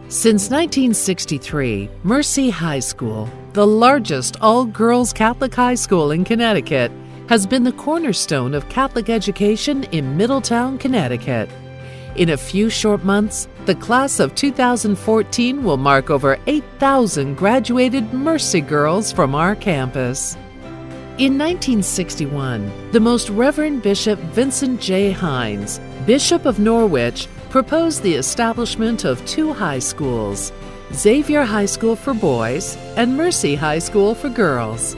Since 1963, Mercy High School, the largest all-girls Catholic high school in Connecticut, has been the cornerstone of Catholic education in Middletown, Connecticut. In a few short months, the class of 2014 will mark over 8,000 graduated Mercy girls from our campus. In 1961, the Most Reverend Bishop Vincent J. Hines, Bishop of Norwich, proposed the establishment of two high schools, Xavier High School for boys and Mercy High School for girls.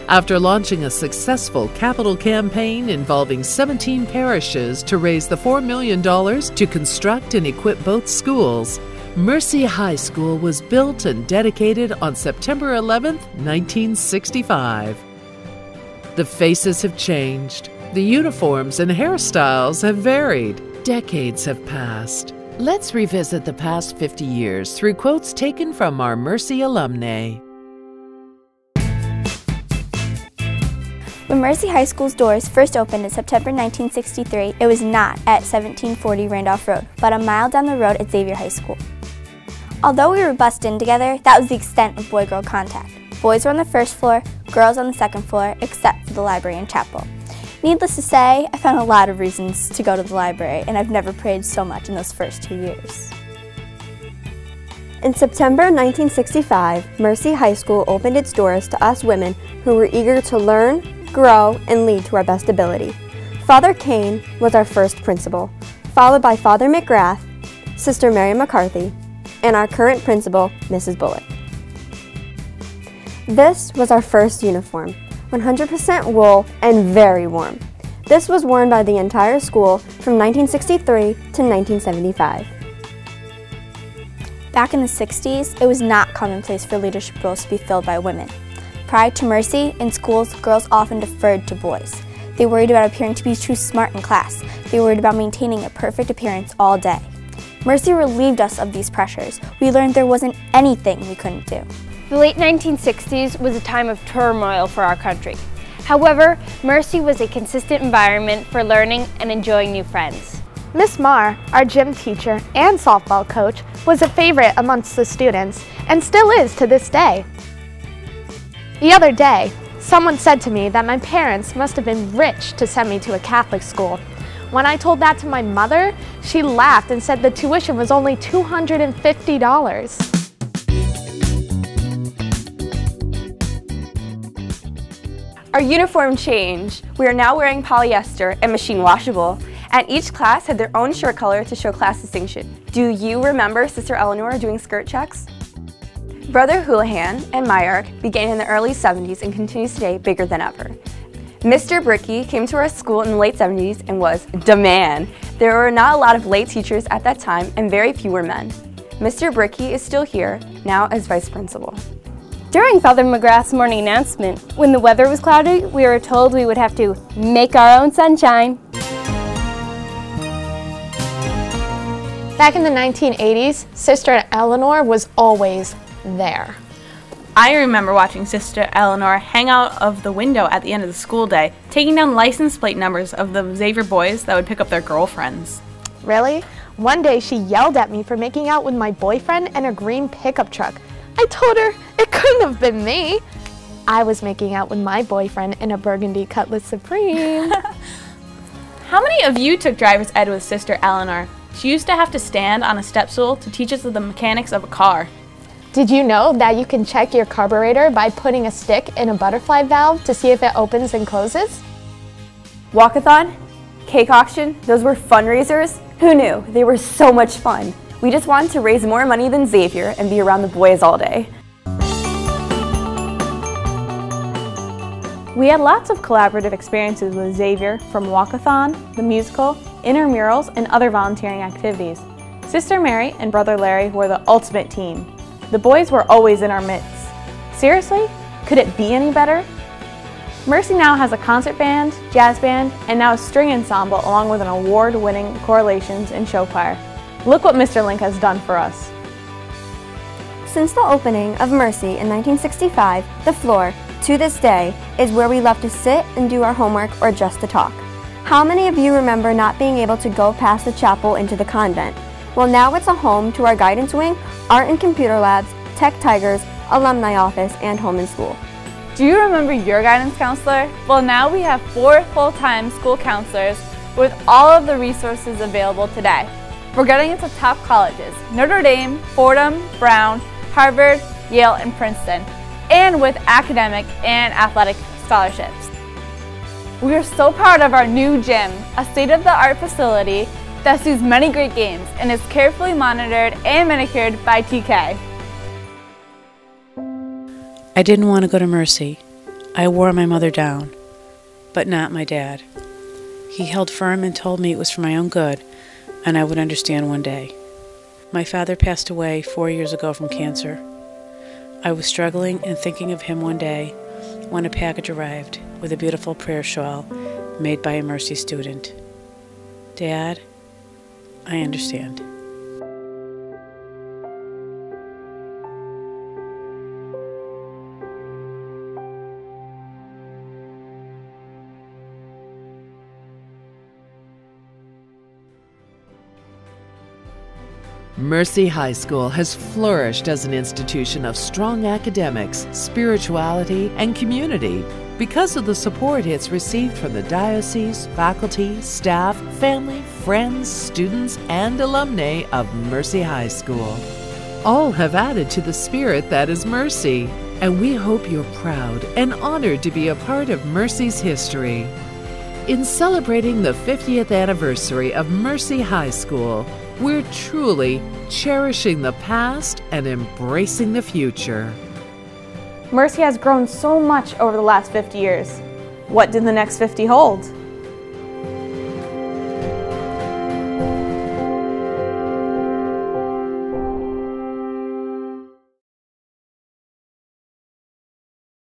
After launching a successful capital campaign involving 17 parishes to raise the $4 million to construct and equip both schools, Mercy High School was built and dedicated on September 11, 1965. The faces have changed. The uniforms and hairstyles have varied. Decades have passed. Let's revisit the past 50 years through quotes taken from our Mercy alumni. When Mercy High School's doors first opened in September 1963, it was not at 1740 Randolph Road, but a mile down the road at Xavier High School. Although we were bussed in together, that was the extent of boy-girl contact. Boys were on the first floor, girls on the second floor, except for the library and chapel. Needless to say, I found a lot of reasons to go to the library, and I've never prayed so much in those first 2 years. In September 1965, Mercy High School opened its doors to us women who were eager to learn, grow, and lead to our best ability. Father Kane was our first principal, followed by Father McGrath, Sister Mary McCarthy, and our current principal, Mrs. Bullock. This was our first uniform, 100% wool and very warm. This was worn by the entire school from 1963 to 1975. Back in the 60s, it was not commonplace for leadership roles to be filled by women. Prior to Mercy, in schools, girls often deferred to boys. They worried about appearing to be too smart in class. They worried about maintaining a perfect appearance all day. Mercy relieved us of these pressures. We learned there wasn't anything we couldn't do. The late 1960s was a time of turmoil for our country. However, Mercy was a consistent environment for learning and enjoying new friends. Miss Marr, our gym teacher and softball coach, was a favorite amongst the students and still is to this day. The other day, someone said to me that my parents must have been rich to send me to a Catholic school. When I told that to my mother, she laughed and said the tuition was only $250. Our uniform changed. We are now wearing polyester and machine washable, and each class had their own shirt color to show class distinction. Do you remember Sister Eleanor doing skirt checks? Brother Houlihan and Myark began in the early 70s and continues today bigger than ever. Mr. Bricky came to our school in the late 70s and was the man. There were not a lot of lay teachers at that time and very few were men. Mr. Bricky is still here, now as vice principal. During Father McGrath's morning announcement, when the weather was cloudy, we were told we would have to make our own sunshine. Back in the 1980s, Sister Eleanor was always there. I remember watching Sister Eleanor hang out of the window at the end of the school day, taking down license plate numbers of the Xavier boys that would pick up their girlfriends. Really? One day she yelled at me for making out with my boyfriend in a green pickup truck. I told her it couldn't have been me. I was making out with my boyfriend in a burgundy Cutlass Supreme. How many of you took driver's ed with Sister Eleanor? She used to have to stand on a step stool to teach us the mechanics of a car. Did you know that you can check your carburetor by putting a stick in a butterfly valve to see if it opens and closes? Walkathon, cake auction, those were fundraisers. Who knew? They were so much fun. We just wanted to raise more money than Xavier and be around the boys all day. We had lots of collaborative experiences with Xavier, from walkathon, the musical, intramurals, and other volunteering activities. Sister Mary and Brother Larry were the ultimate team. The boys were always in our midst. Seriously? Could it be any better? Mercy now has a concert band, jazz band, and now a string ensemble along with an award-winning correlations and show choir. Look what Mr. Link has done for us. Since the opening of Mercy in 1965, the floor, to this day, is where we love to sit and do our homework or just to talk. How many of you remember not being able to go past the chapel into the convent? Well, now it's a home to our guidance wing, art and computer labs, tech tigers, alumni office, and home and school. Do you remember your guidance counselor? Well, now we have 4 full-time school counselors with all of the resources available today. We're getting into top colleges: Notre Dame, Fordham, Brown, Harvard, Yale, and Princeton, and with academic and athletic scholarships. We are so proud of our new gym, a state-of-the-art facility that suits many great games and is carefully monitored and manicured by TK. I didn't want to go to Mercy. I wore my mother down, but not my dad. He held firm and told me it was for my own good, and I would understand one day. My father passed away 4 years ago from cancer. I was struggling and thinking of him one day when a package arrived with a beautiful prayer shawl made by a Mercy student. Dad, I understand. Mercy High School has flourished as an institution of strong academics, spirituality, and community because of the support it's received from the diocese, faculty, staff, family, friends, students, and alumni of Mercy High School. All have added to the spirit that is Mercy, and we hope you're proud and honored to be a part of Mercy's history. In celebrating the 50th anniversary of Mercy High School, we're truly cherishing the past and embracing the future. Mercy has grown so much over the last 50 years. What did the next 50 hold?